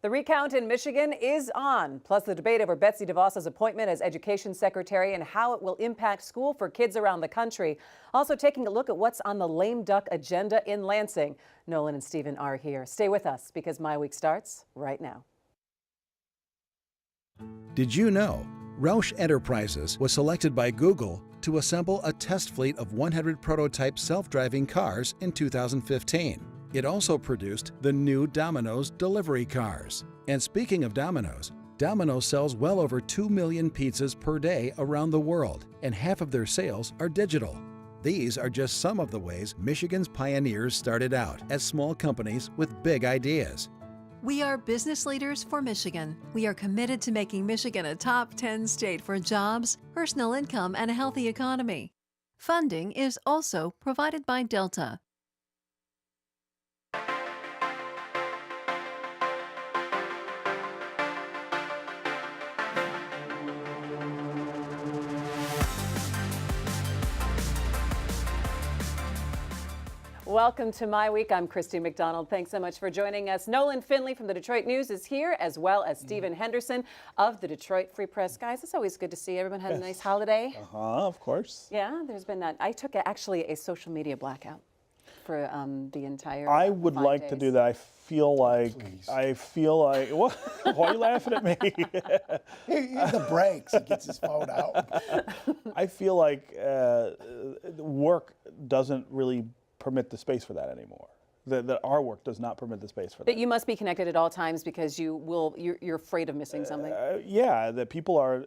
The recount in Michigan is on, plus the debate over Betsy DeVos' appointment as education secretary and how it will impact school for kids around the country. Also taking a look at what's on the lame duck agenda in Lansing. Nolan and Stephen are here. Stay with us because MiWeek starts right now. Did you know Roush Enterprises was selected by Google to assemble a test fleet of 100 prototype self-driving cars in 2015? It also produced the new Domino's delivery cars. And speaking of Domino's, Domino's sells well over 2 million pizzas per day around the world, and half of their sales are digital. These are just some of the ways Michigan's pioneers started out as small companies with big ideas. We are business leaders for Michigan. We are committed to making Michigan a top 10 state for jobs, personal income, and a healthy economy. Funding is also provided by Delta. Welcome to MiWeek. I'm Christy McDonald. Thanks so much for joining us. Nolan Finley from the Detroit News is here, as well as Stephen Henderson of the Detroit Free Press. Guys, it's always good to see everyone had a nice holiday. Of course. Yeah, there's been that. I took actually a social media blackout for the entire I would 5 like days. to do that. I feel like what? Why are you laughing at me? The breaks. He gets his phone out. I feel like work doesn't really permit the space for that anymore. That our work does not permit the space for that. That you must be connected at all times because you're afraid of missing something. Yeah, that people are,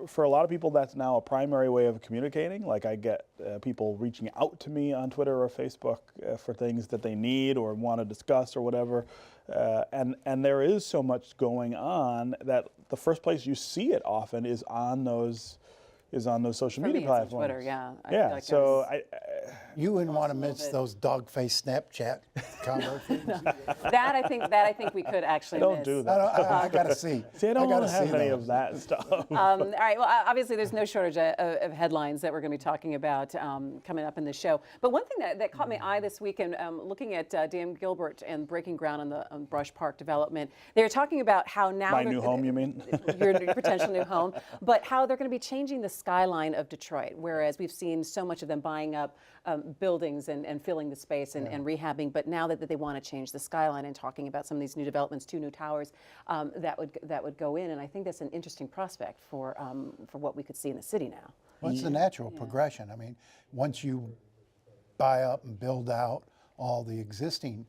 for a lot of people, that's now a primary way of communicating. Like I get people reaching out to me on Twitter or Facebook for things that they need or want to discuss or whatever. And there is so much going on that the first place you see it often is on those social media platforms. Twitter, yeah. Yeah, so You wouldn't want to miss those dog-faced Snapchat conversations. That I think we could actually don't miss. do that. I got to see. See, I don't want to have any those. of that stuff. All right. Well, obviously, there's no shortage of headlines that we're going to be talking about coming up in the show. But one thing that caught my eye this weekend, looking at Dan Gilbert and breaking ground on the Brush Park development, they were talking about how now My new home, you mean? Your potential new home, but how they're going to be changing the skyline of Detroit, whereas we've seen so much of them buying up buildings and filling the space and rehabbing, but now that they want to change the skyline and talking about some of these new developments, 2 new towers that would go in, and I think that's an interesting prospect for what we could see in the city now. Well, it's the natural progression. I mean, once you buy up and build out all the existing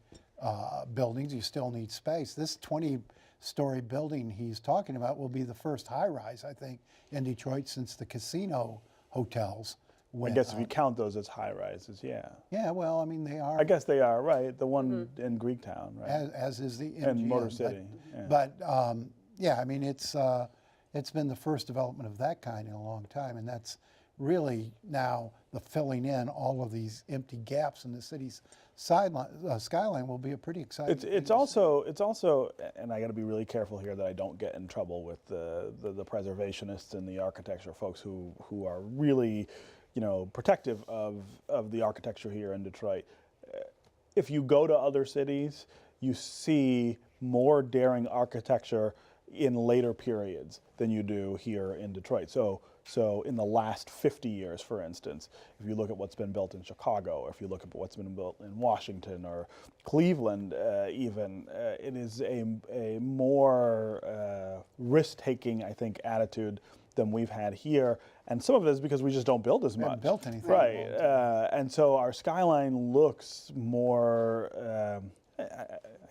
buildings, you still need space. This 20-story building he's talking about will be the first high-rise, I think, in Detroit since the casino hotels. I guess if you count those as high rises, yeah. Yeah, well, I mean, they are. I guess they are, right. The one in Greektown, right? As is the MGM. And Motor City. But yeah, I mean, it's been the first development of that kind in a long time, and that's really now the filling in all of these empty gaps in the city's skyline will be a pretty exciting. It's also, and I got to be really careful here that I don't get in trouble with the preservationists and the architecture folks who are really, protective of the architecture here in Detroit. If you go to other cities, you see more daring architecture in later periods than you do here in Detroit. So in the last 50 years, for instance, if you look at what's been built in Chicago, or if you look at what's been built in Washington or Cleveland even, it is a more risk-taking, I think, attitude than we've had here. And some of it is because we just don't build as much. We haven't built anything. Right. And so our skyline looks more,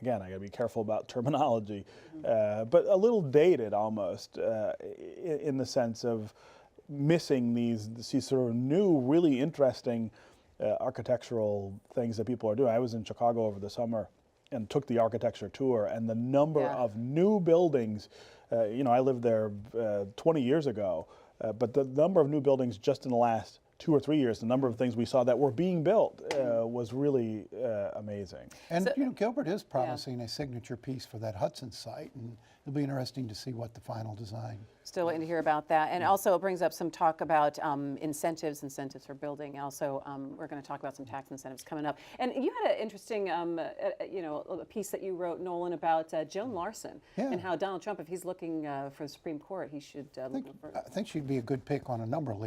again, I got to be careful about terminology, but a little dated almost in the sense of missing these sort of new, really interesting architectural things that people are doing. I was in Chicago over the summer and took the architecture tour, and the number of new buildings, I lived there 20 years ago, but the number of new buildings just in the last 2 or 3 years, the number of things we saw that were being built was really amazing. And Gilbert is promising a signature piece for that Hudson site, and it'll be interesting to see what the final design. Still waiting to hear about that. And also it brings up some talk about incentives for building. Also, we're going to talk about some tax incentives coming up. And you had an interesting, a piece that you wrote, Nolan, about Joan Larson and how Donald Trump, if he's looking for the Supreme Court, he should look for I think she'd be a good pick on a number of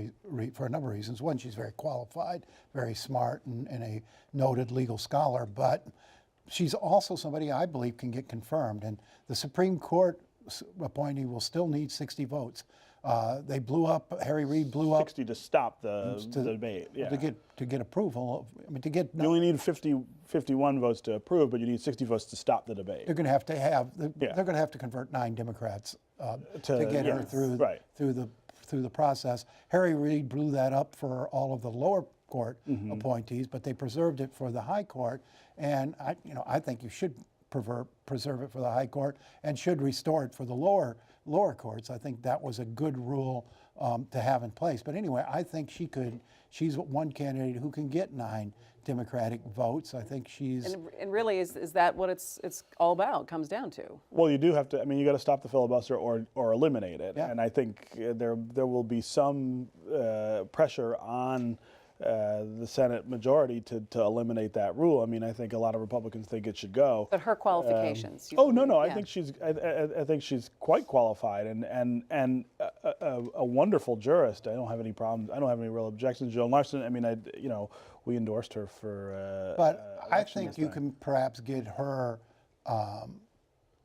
for a number of reasons. One, she's very qualified, very smart, and a noted legal scholar. But she's also somebody I believe can get confirmed. And the Supreme Court appointee will still need 60 votes. They blew up. Harry Reid blew up 60 to stop the debate. Yeah. To get approval. I mean, you only need 51 votes to approve, but you need 60 votes to stop the debate. They're going to have to they're going to have to convert 9 Democrats to get her through the process. Harry Reid blew that up for all of the lower court appointees, but they preserved it for the high court. And I think you should preserve it for the high court and should restore it for the lower courts. I think that was a good rule to have in place. But anyway, I think she's one candidate who can get 9 Democratic votes. I think she's... And really, is that what it's all about, comes down to? Well, you do have to, I mean, you got to stop the filibuster or eliminate it. Yeah. And I think there will be some pressure on the Senate majority to eliminate that rule. I mean, I think a lot of Republicans think it should go. But her qualifications. No. I think I think she's quite qualified and a wonderful jurist. I don't have any problems. I don't have any real objections. Joan Larson. I mean, we endorsed her for. But I think you can perhaps get her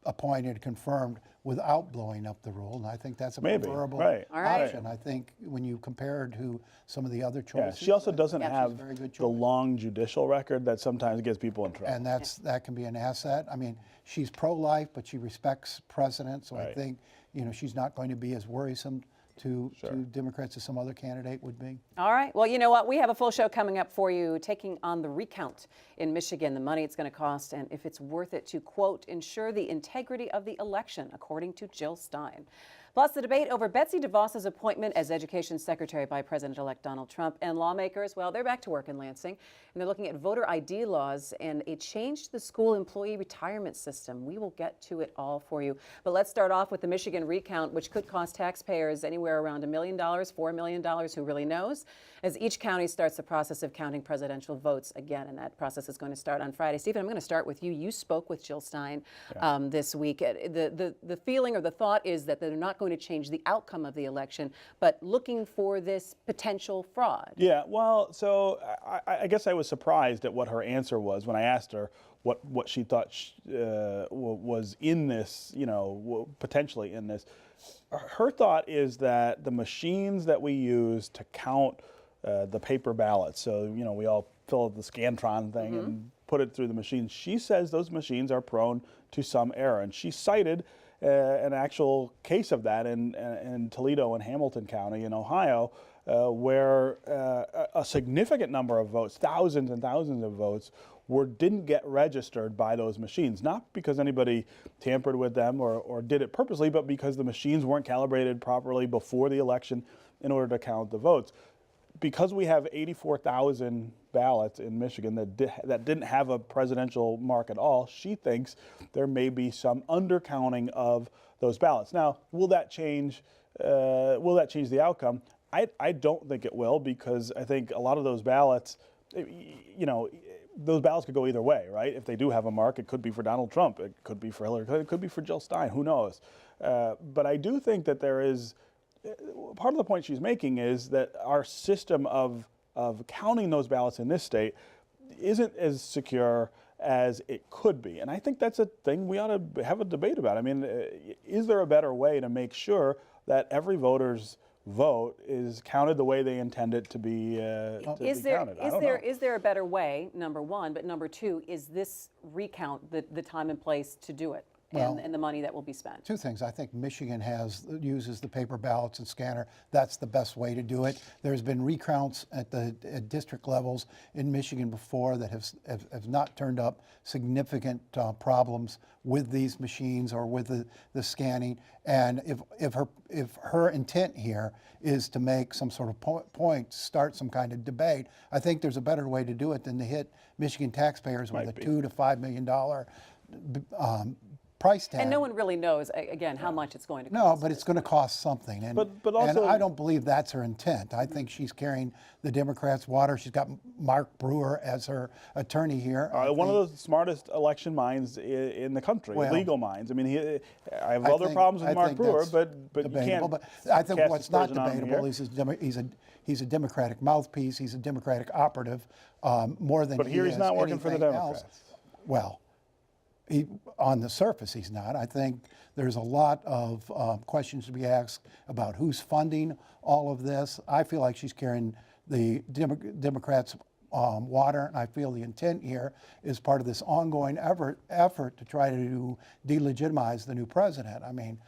appointed, confirmed, without blowing up the rule, and I think that's a preferable option. I think when you compare her to some of the other choices. She also doesn't have the long judicial record that sometimes gets people in trouble. And that can be an asset. I mean, she's pro-life, but she respects precedent, so I think she's not going to be as worrisome to Democrats as some other candidate would be. All right. Well, you know what? We have a full show coming up for you, taking on the recount in Michigan, the money it's going to cost, and if it's worth it to, quote, ensure the integrity of the election, according to Jill Stein. Plus, the debate over Betsy DeVos' appointment as Education Secretary by President-elect Donald Trump. And lawmakers, well, they're back to work in Lansing, and they're looking at voter ID laws and a change to the school employee retirement system. We will get to it all for you. But let's start off with the Michigan recount, which could cost taxpayers anywhere around $1 million, $4 million, who really knows, as each county starts the process of counting presidential votes again. And that process is going to start on Friday. Stephen, I'm going to start with you. You spoke with Jill Stein this week. The feeling or the thought is that they're not going to change the outcome of the election, but looking for this potential fraud. Yeah, well, so I guess I was surprised at what her answer was when I asked her what she thought was in this, potentially in this. Her thought is that the machines that we use to count the paper ballots, so, we all fill out the Scantron thing and put it through the machines. She says those machines are prone to some error, and she cited an actual case of that in Toledo and Hamilton County in Ohio, where a significant number of votes, thousands and thousands of votes, didn't get registered by those machines, not because anybody tampered with them or did it purposely, but because the machines weren't calibrated properly before the election in order to count the votes. Because we have 84,000 ballots in Michigan that didn't have a presidential mark at all, she thinks there may be some undercounting of those ballots. Now, will that change the outcome? I don't think it will, because I think a lot of those ballots, those ballots could go either way, right? If they do have a mark, it could be for Donald Trump, it could be for Hillary, it could be for Jill Stein, who knows? But I do think that there is, part of the point she's making is that our system of counting those ballots in this state isn't as secure as it could be. And I think that's a thing we ought to have a debate about. I mean, is there a better way to make sure that every voter's vote is counted the way they intend it to be counted? Is there a better way, number one, but number two, is this recount the time and place to do it? And the money that will be spent. Two things. I think Michigan uses the paper ballots and scanner. That's the best way to do it. There's been recounts at district levels in Michigan before that have not turned up significant problems with these machines or with the scanning. And if her intent here is to make some sort of point, start some kind of debate, I think there's a better way to do it than to hit Michigan taxpayers with a $2 to $5 million price tag. And no one really knows, again, how much it's going to No, cost. but it's going to cost something. And, But also- and I don't believe that's her intent. I think she's carrying the Democrats' water. She's got Mark Brewer as her attorney here. One of the smartest election minds in the country, Well, legal minds. I mean, I have I other think- problems with I Mark think Brewer, that's but you debatable. can't. But I think cast what's not aspersion on him debatable here. is he's a Democratic mouthpiece. He's a Democratic operative more than But here he he's is not working for the anything Democrats. else. Well, on the surface, he's not. I think there's a lot of questions to be asked about who's funding all of this. I feel like she's carrying the Democrats' water, and I feel the intent here is part of this ongoing effort to try to delegitimize the new president. I mean,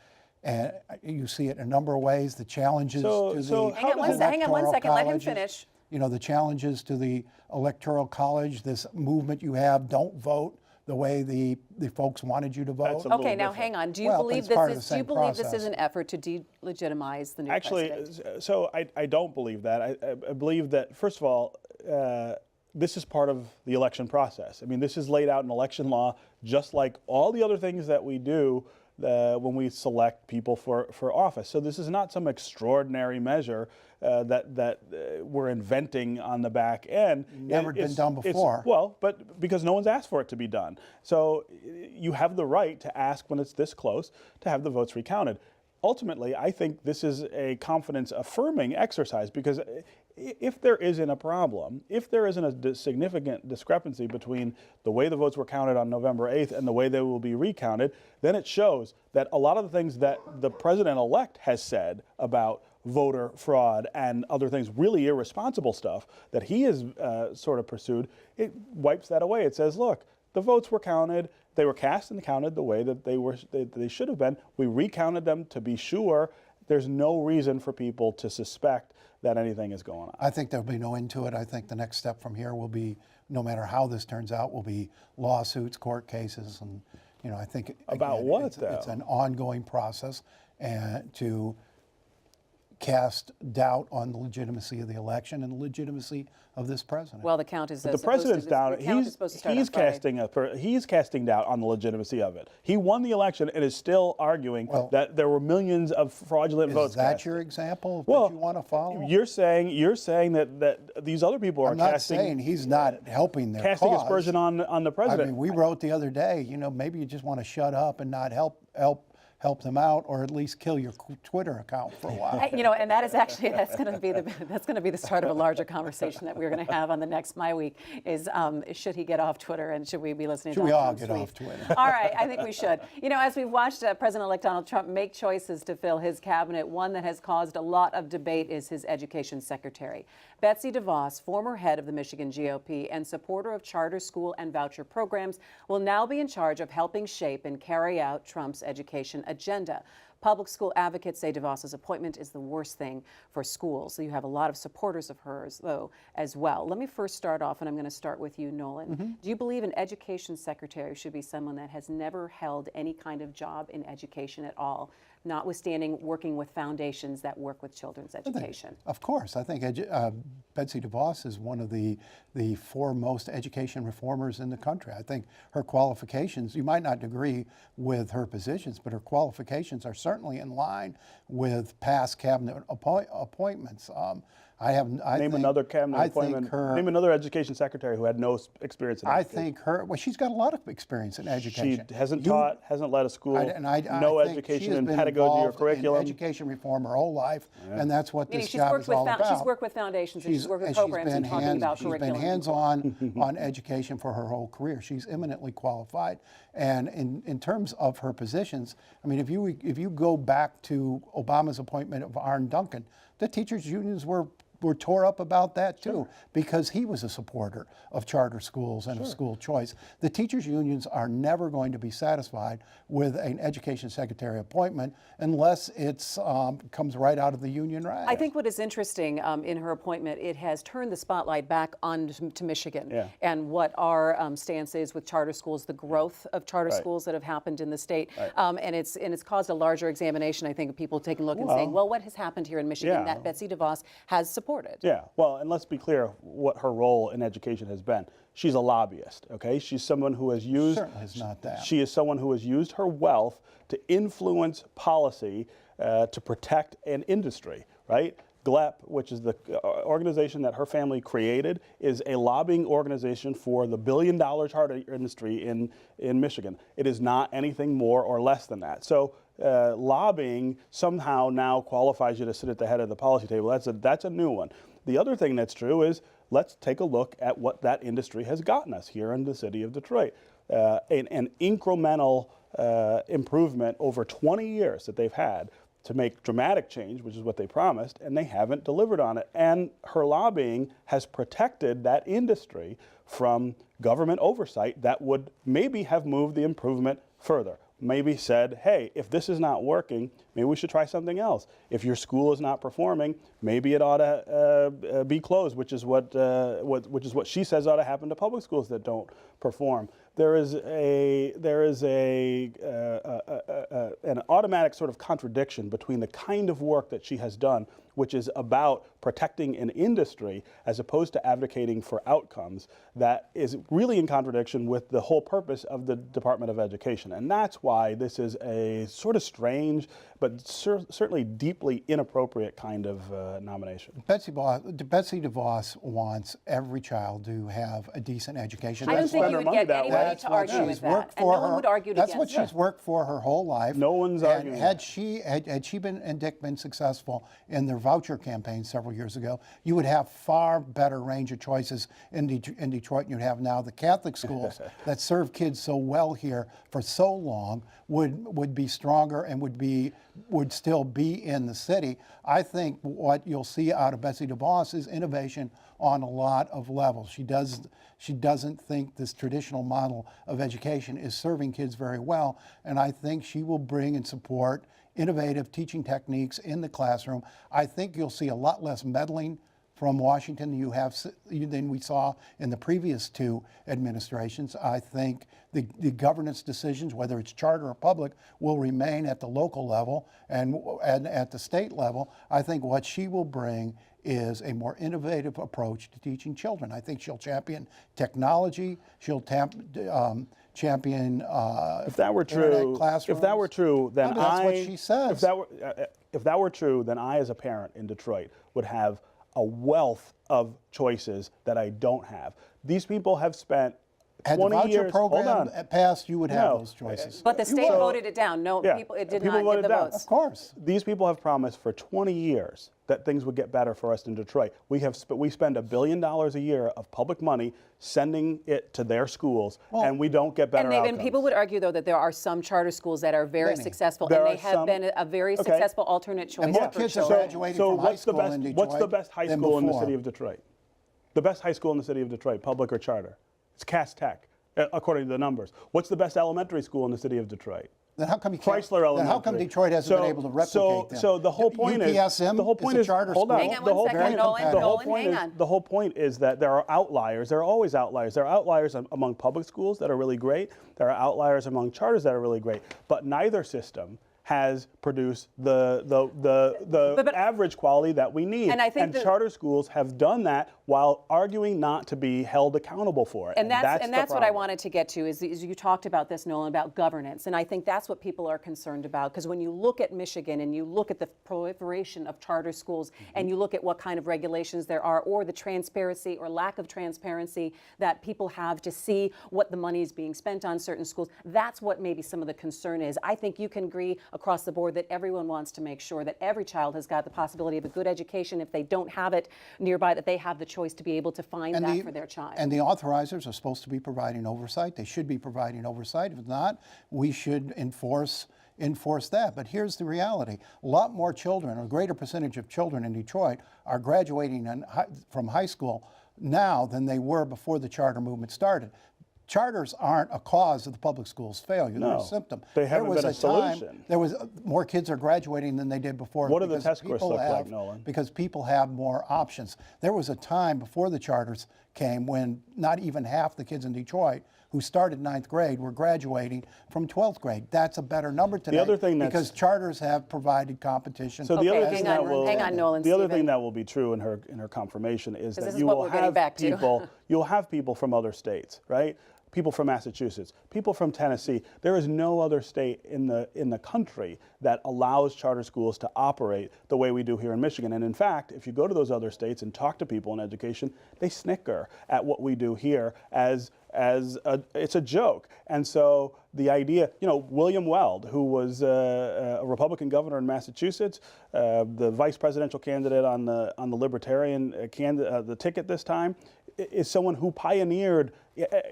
and you see it in a number of ways. The challenges So to how the Hang on one Electoral second, let him colleges, finish. You know, the challenges to the Electoral College, this movement you have, don't vote the way the folks wanted you to vote. That's a little Okay, now different. hang on. Do you Well, but believe it's part of this the is? Do you same believe this process. is an effort to delegitimize the new Actually, president? so I don't believe that. I believe that, first of all, this is part of the election process. I mean, this is laid out in election law, just like all the other things that we do when we select people for office. So this is not some extraordinary measure that we're inventing on the back end. Never been done before. Well, but because no one's asked for it to be done. So you have the right to ask when it's this close to have the votes recounted. Ultimately, I think this is a confidence-affirming exercise, because if there isn't a problem, if there isn't a significant discrepancy between the way the votes were counted on November 8th and the way they will be recounted, then it shows that a lot of the things that the president-elect has said about voter fraud and other things, really irresponsible stuff that he has sort of pursued, it wipes that away. It says, look, the votes were counted. They were cast and counted the way that they should have been. We recounted them to be sure. There's no reason for people to suspect that anything is going on. I think there'll be no end to it. I think the next step from here will be, no matter how this turns out, will be lawsuits, court cases, and you know, I think About again, what, it's though? an ongoing process, and to cast doubt on the legitimacy of the election and the legitimacy of this president. Well, the count is. The president's down. He's casting doubt on the legitimacy of it. He won the election and is still arguing that there were millions of fraudulent votes. Is that cast. your example Well, that you want to follow? You're saying that these other people are I'm not casting saying he's not helping their casting cause. aspersion on the I president. mean, we wrote the other day, you know, maybe you just want to shut up and not help them out, or at least kill your Twitter account for a while. You know, and that is actually that's going to be the start of a larger conversation that we're going to have on the next MiWeek. Is should he get off Twitter, and should we be listening? Should to we Donald all Trump's get tweet? off Twitter? All right, I think we should. You know, as we've watched President-elect Donald Trump make choices to fill his cabinet, one that has caused a lot of debate is his education secretary. Betsy DeVos, former head of the Michigan GOP and supporter of charter school and voucher programs, will now be in charge of helping shape and carry out Trump's education agenda. Public school advocates say DeVos's appointment is the worst thing for schools. So you have a lot of supporters of hers, though, as well. Let me first start off, and I'm going to start with you, Nolan. Do you believe an education secretary should be someone that has never held any kind of job in education at all, notwithstanding working with foundations that work with children's education? Of course. I think Betsy DeVos is one of the foremost education reformers in the country. I think her qualifications, you might not agree with her positions, but her qualifications are certainly in line with past cabinet appointments. Name another cabinet appointment. Name another education secretary who had no experience in education. Well, she's got a lot of experience in education. She hasn't taught, hasn't led a school, no I think education she has in been pedagogy or involved curriculum. in education reform her whole life, and that's what Meaning this job is all about. She's worked with foundations, and she's worked with programs and talking about curriculum. She's been hands-on on education for her whole career. She's eminently qualified. And in terms of her positions, I mean, if you go back to Obama's appointment of Arne Duncan, the teachers' unions were tore up about that too, because he was a supporter of charter schools and of school choice. The teachers' unions are never going to be satisfied with an education secretary appointment unless it comes right out of the union ranks. I think what is interesting in her appointment, it has turned the spotlight back on to Michigan and what our stance is with charter schools, the growth of charter schools that have happened in the state, and it's caused a larger examination. I think of people taking a look and saying, well, what has happened here in Michigan that Betsy DeVos has supported supported. Yeah, well, and let's be clear what her role in education has been. She's a lobbyist, okay? She's someone who has used... Certainly is not that. She is someone who has used her wealth to influence policy to protect an industry, right? GLEP, which is the organization that her family created, is a lobbying organization for the billion-dollar charter industry in Michigan. It is not anything more or less than that. So lobbying somehow now qualifies you to sit at the head of the policy table. That's a new one. The other thing that's true is let's take a look at what that industry has gotten us here in the city of Detroit. An incremental improvement over 20 years that they've had to make dramatic change, which is what they promised, and they haven't delivered on it. And her lobbying has protected that industry from government oversight that would maybe have moved the improvement further. Maybe said, hey, if this is not working, maybe we should try something else. If your school is not performing, maybe it ought to be closed, which is what she says ought to happen to public schools that don't perform. There is an automatic sort of contradiction between the kind of work that she has done, which is about protecting an industry as opposed to advocating for outcomes, that is really in contradiction with the whole purpose of the Department of Education. And that's why this is a sort of strange, but certainly deeply inappropriate kind of nomination. Betsy DeVos wants every child to have a decent education. I don't think spend you her would money get that way. anybody That's to what argue with she's that, worked and for no one her. would argue That's against what she's it. worked for her whole life. No one's and arguing had that. she and Dick been successful in their voucher campaign several years ago, you would have far better range of choices in Detroit than you have now. The Catholic schools that serve kids so well here for so long would be stronger and would still be in the city. I think what you'll see out of Betsy DeVos is innovation on a lot of levels. She doesn't think this traditional model of education is serving kids very well, and I think she will bring and support innovative teaching techniques in the classroom. I think you'll see a lot less meddling from Washington than we saw in the previous two administrations. I think the governance decisions, whether it's charter or public, will remain at the local level and at the state level. I think what she will bring is a more innovative approach to teaching children. I think she'll champion technology. She'll champion If that were true, then that's what she says. If that were true, then I, as a parent in Detroit, would have a wealth of choices that I don't have. These people have spent 20 Had the voucher years. program passed, you would have No. those choices. But the state voted it down. No, Yeah. it did People not get voted the down. votes. Of course. These people have promised for 20 years that things would get better for us in Detroit. We spend $1 billion a year of public money sending it to their schools, and we don't get better outcomes. And people would argue, though, that there are some charter schools that are very Many. successful, There and are they have some- been a very Okay. successful alternate choice And more for kids are children. graduating So from high what's the school best? in What's the Detroit best high than school in the before. city of Detroit? The best high school in the city of Detroit, public or charter? It's Cass Tech, according to the numbers. What's the best elementary school in the city of Detroit? Then how come you can't? Chrysler Elementary. Then how come Detroit hasn't been able to replicate them? So the whole point is UPSM the whole point is is a charter hold school. on. Hang on The one whole second, point- Nolan, the whole Nolan, point hang is on. the whole point is that there are outliers. There are always outliers. There are outliers among public schools that are really great. There are outliers among charters that are really great. But neither system has produced the But- average quality that we need. And I think that- charter schools have done that while arguing not to be held accountable for it. And that's the what I problem. wanted to get to is you talked about this, Nolan, about governance, and I think that's what people are concerned about, because when you look at Michigan and you look at the proliferation of charter schools and you look at what kind of regulations there are, or the transparency or lack of transparency that people have to see what the money is being spent on certain schools, that's what maybe some of the concern is. I think you can agree across the board that everyone wants to make sure that every child has got the possibility of a good education. If they don't have it nearby, that they have the choice to be able to find that for their child. And the authorizers are supposed to be providing oversight. They should be providing oversight. If not, we should enforce that. But here's the reality. A lot more children, or a greater percentage of children in Detroit are graduating from high school now than they were before the charter movement started. Charters aren't a cause of the public schools' failure. They're No, a symptom. they haven't There was been a time- solution. There was more kids are graduating than they did before. What do the because test scores people look like, have- Nolan? Because people have more options. There was a time before the charters came when not even half the kids in Detroit who started 9th grade were graduating from 12th grade. That's a better number today other thing because charters have provided competition. So the Okay, other thing hang that on, will hang on, Nolan, the other Stephen. thing that will be true in her confirmation is this that is you what will we're getting have back to. people you'll have people from other states, right? People from Massachusetts, people from Tennessee. There is no other state in the country that allows charter schools to operate the way we do here in Michigan. And in fact, if you go to those other states and talk to people in education, they snicker at what we do here as it's a joke. And so the idea, William Weld, who was a Republican governor in Massachusetts, the vice presidential candidate on the Libertarian the ticket this time, is someone who pioneered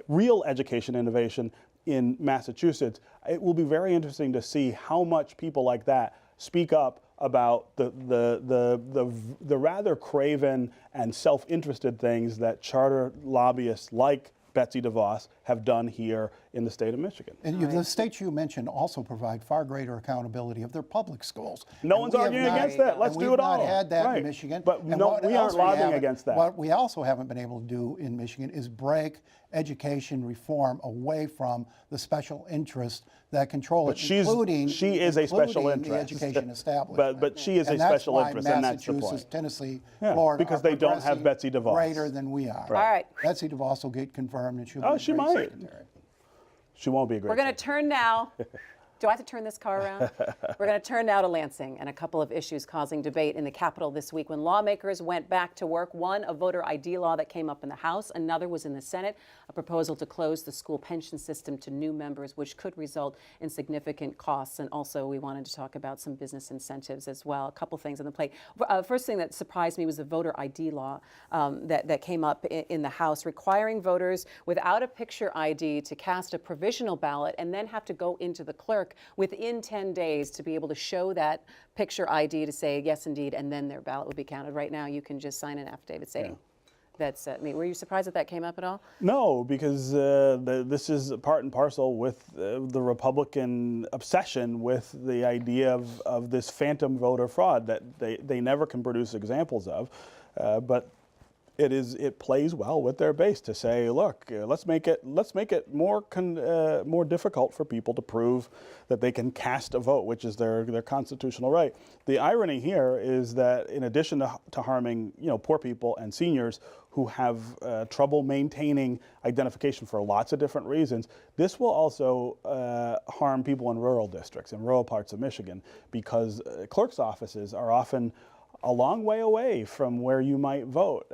real education innovation in Massachusetts. It will be very interesting to see how much people like that speak up about the rather craven and self-interested things that charter lobbyists like Betsy DeVos have done here in the state of Michigan. And the states you mentioned also provide far greater accountability of their public schools. No And one's we have arguing not- against that. Let's and do we've it all. not had that Right. in Michigan. But And no, what we aren't else lobbying haven't- against that. What we also haven't been able to do in Michigan is break education reform away from the special interests that control it, she is a special including interest. the education establishment. But she is a And that's special why interest, and that's the Massachusetts, point. Tennessee, Yeah, Florida because are they don't have progressing Betsy DeVos. greater than we are. All right. Betsy DeVos will get confirmed, and she'll be Oh, a she great might. secretary. She won't be a great. We're going to secretary. turn now. Do I have to turn this car around? We're going to turn now to Lansing and a couple of issues causing debate in the Capitol this week when lawmakers went back to work. One, a voter ID law that came up in the House. Another was in the Senate, a proposal to close the school pension system to new members, which could result in significant costs. And also, we wanted to talk about some business incentives as well. A couple things on the plate. First thing that surprised me was the voter ID law that came up in the House, requiring voters without a picture ID to cast a provisional ballot and then have to go into the clerk within 10 days to be able to show that picture ID to say, yes, indeed, and then their ballot would be counted. Right now, you can just sign an affidavit saying that's me. Were you surprised that came up at all? No, because this is part and parcel with the Republican obsession with the idea of this phantom voter fraud that they never can produce examples of, but it plays well with their base to say, look, let's make it more difficult for people to prove that they can cast a vote, which is their constitutional right. The irony here is that in addition to harming poor people and seniors who have trouble maintaining identification for lots of different reasons, this will also harm people in rural districts, in rural parts of Michigan, because clerk's offices are often a long way away from where you might vote.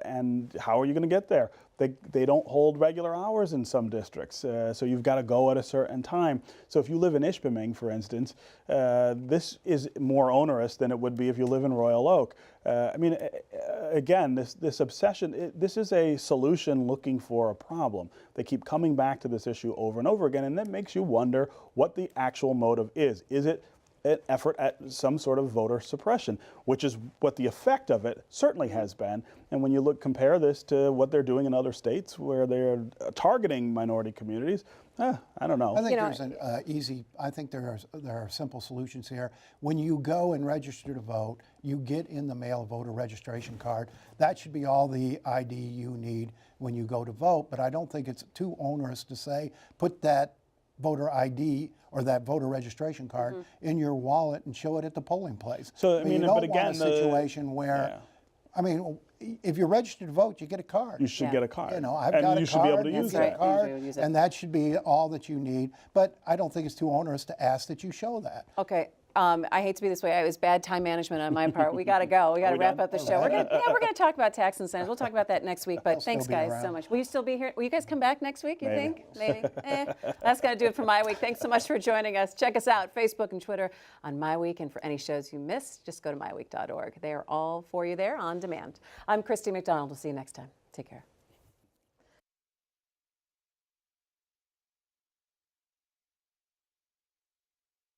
And how are you going to get there? They don't hold regular hours in some districts, so you've got to go at a certain time. So if you live in Ishpeming, for instance, this is more onerous than it would be if you live in Royal Oak. Again, this obsession, this is a solution looking for a problem. They keep coming back to this issue over and over again, and that makes you wonder what the actual motive is. Is it an effort at some sort of voter suppression, which is what the effect of it certainly has been. And when you compare this to what they're doing in other states where they're targeting minority communities, I don't know. I think there's an I think there are simple solutions here. When you go and register to vote, you get in the mail a voter registration card. That should be all the ID you need when you go to vote, but I don't think it's too onerous to say, put that voter ID or that voter registration card in your wallet and show it at the polling place. So you don't but again, want a situation where, if you're registered to vote, you get a card. You should get a card. I've and got a you card, should be able to you use get that. a card, Use it. and that should be all that you need. But I don't think it's too onerous to ask that you show that. Okay. I hate to be this way. It was bad time management on my part. We got to go. We got to wrap done? up the show. We're gonna talk about tax incentives. We'll talk about that next week. But thanks, still be guys, around. so much. Will you still be here? Will you guys come back next week? You Maybe. think? Maybe. That's gonna do it for MiWeek. Thanks so much for joining us. Check us out Facebook and Twitter on MiWeek, and for any shows you missed, just go to myweek.org. They are all for you there on demand. I'm Christy McDonald. We'll see you next time. Take care.